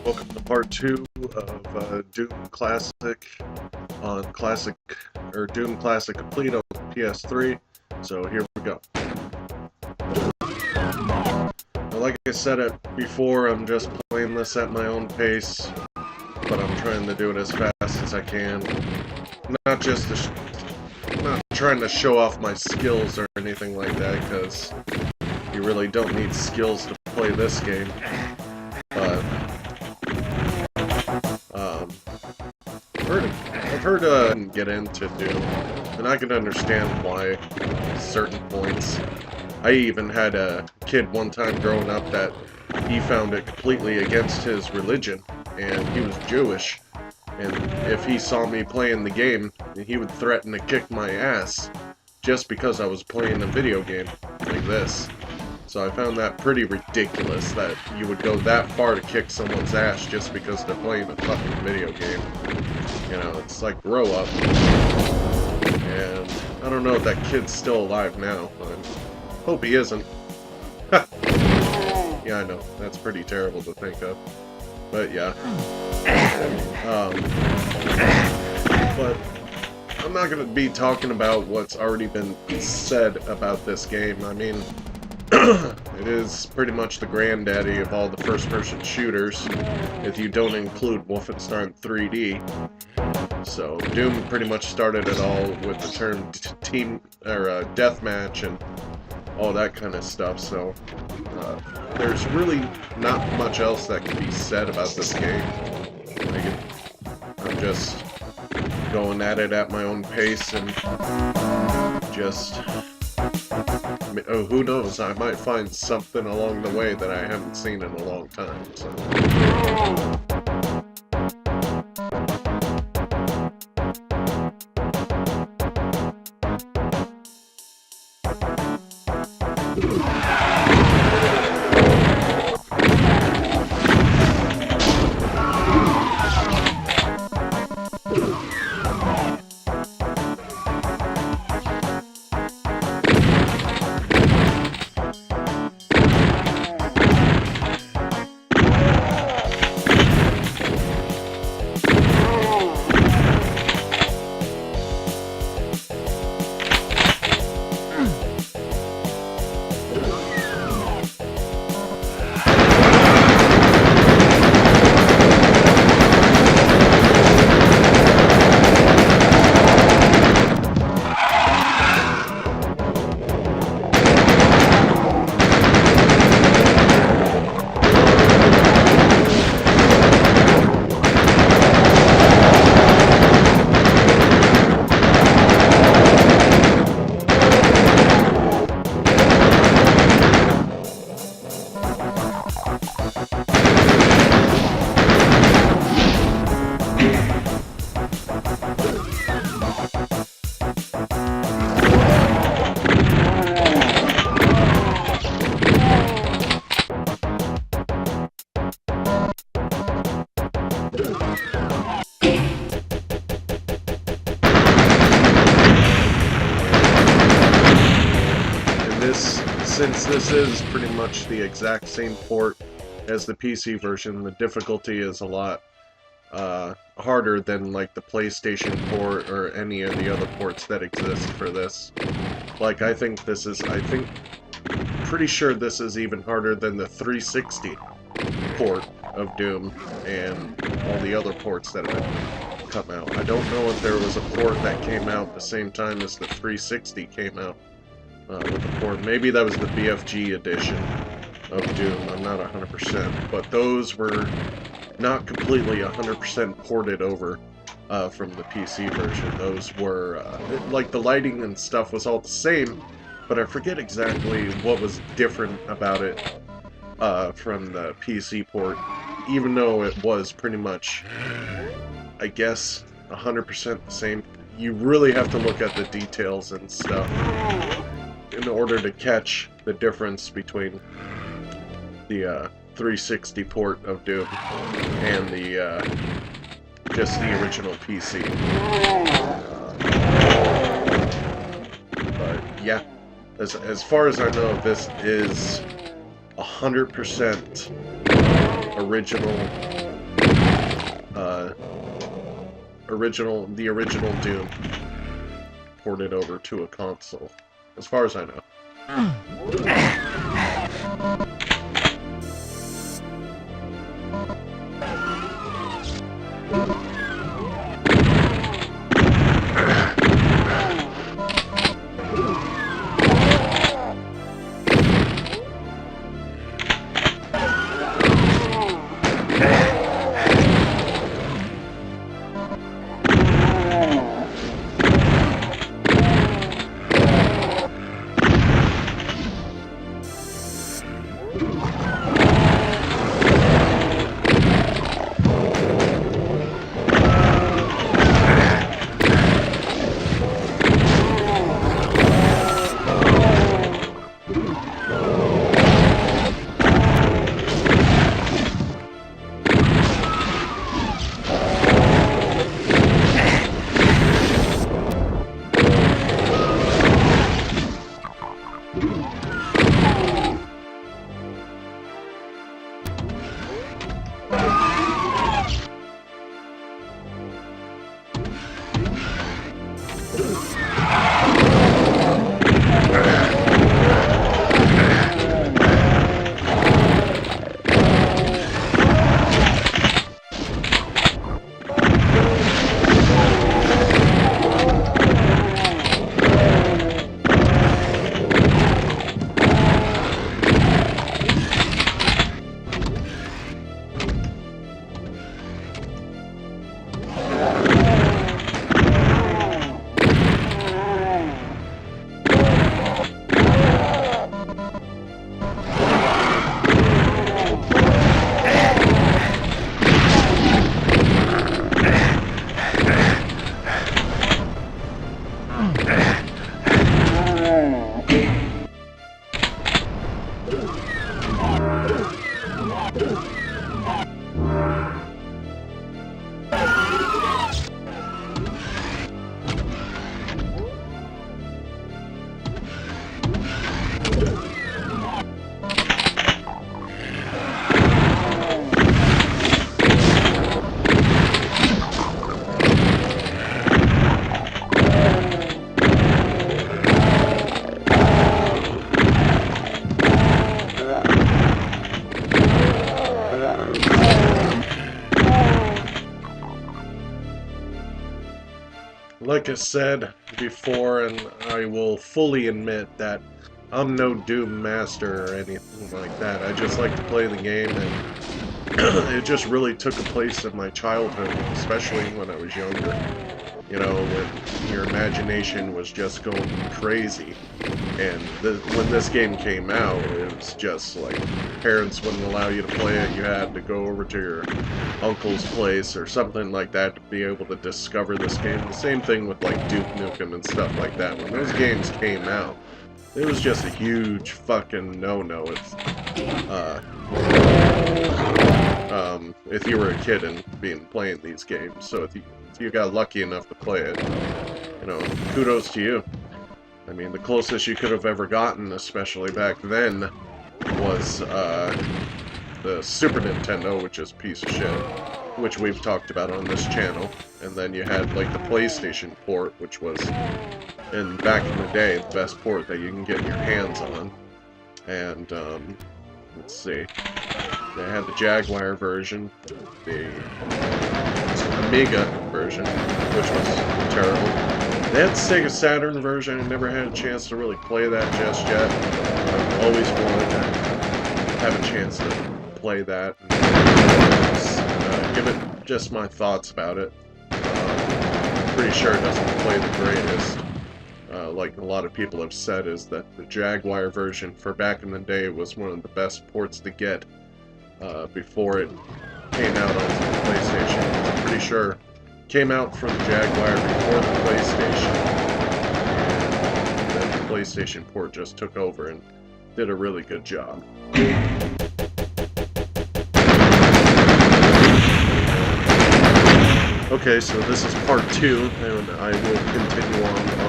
Welcome to part 2 of Doom Classic on Doom Classic Complete on PS3. So here we go. Now, like I said it before, I'm just playing this at my own pace, but I'm trying to do it as fast as I can. Not trying to show off my skills or anything like that, because you really don't need skills to play this game. But I've heard get into Doom, and I can understand why certain points. I even had a kid one time growing up that he found it completely against his religion, and he was Jewish, and if he saw me playing the game, he would threaten to kick my ass just because I was playing a video game like this. So I found that pretty ridiculous, that you would go that far to kick someone's ass just because they're playing a fucking video game. You know, it's like, grow up. And I don't know if that kid's still alive now, but hope he isn't. Yeah, I know, that's pretty terrible to think of. But yeah. But I'm not going to be talking about what's already been said about this game. I mean, it is pretty much the granddaddy of all the first-person shooters, if you don't include Wolfenstein 3D. So Doom pretty much started it all with the term deathmatch and all that kind of stuff. So there's really not much else that can be said about this game. I'm just going at it at my own pace and just. Oh, who knows, I might find something along the way that I haven't seen in a long time, so. Since this is pretty much the exact same port as the PC version, the difficulty is a lot harder than like the PlayStation port or any of the other ports that exist for this. Like, pretty sure this is even harder than the 360 port of Doom and all the other ports that have come out. I don't know if there was a port that came out at the same time as the 360 came out. With the port. Maybe that was the BFG edition of Doom, I'm not 100%, but those were not completely 100% ported over from the PC version. Those were, like, the lighting and stuff was all the same, but I forget exactly what was different about it from the PC port, even though it was pretty much, I guess, 100% the same. You really have to look at the details and stuff in order to catch the difference between the 360 port of Doom and the just the original PC. But yeah, as far as I know, this is 100% original the original Doom ported over to a console, as far as I know. Like I said before, and I will fully admit that I'm no Doom master or anything like that. I just like to play the game, and it just really took a place in my childhood, especially when I was younger. You know, when your imagination was just going crazy. And when this game came out, it was just like, parents wouldn't allow you to play it. You had to go over to your uncle's place or something like that to be able to discover this game. The same thing with like Duke Nukem and stuff like that. When those games came out, it was just a huge fucking no-no if you were a kid and playing these games. So if you got lucky enough to play it, you know, kudos to you. I mean, the closest you could have ever gotten, especially back then, was the Super Nintendo, which is a piece of shit, which we've talked about on this channel. And then you had like the PlayStation port, which was, back in the day, the best port that you can get your hands on. And let's see, they had the Jaguar version, the Amiga version, which was terrible. They had the Sega Saturn version. I never had a chance to really play that just yet. I've always wanted to have a chance to play that. And, give it just my thoughts about it. I'm pretty sure it doesn't play the greatest. Like a lot of people have said, is that the Jaguar version for back in the day was one of the best ports to get before it came out on the PlayStation. I'm pretty sure came out from the Jaguar before the PlayStation, and then the PlayStation port just took over and did a really good job. Okay, so this is part 2, and I will continue on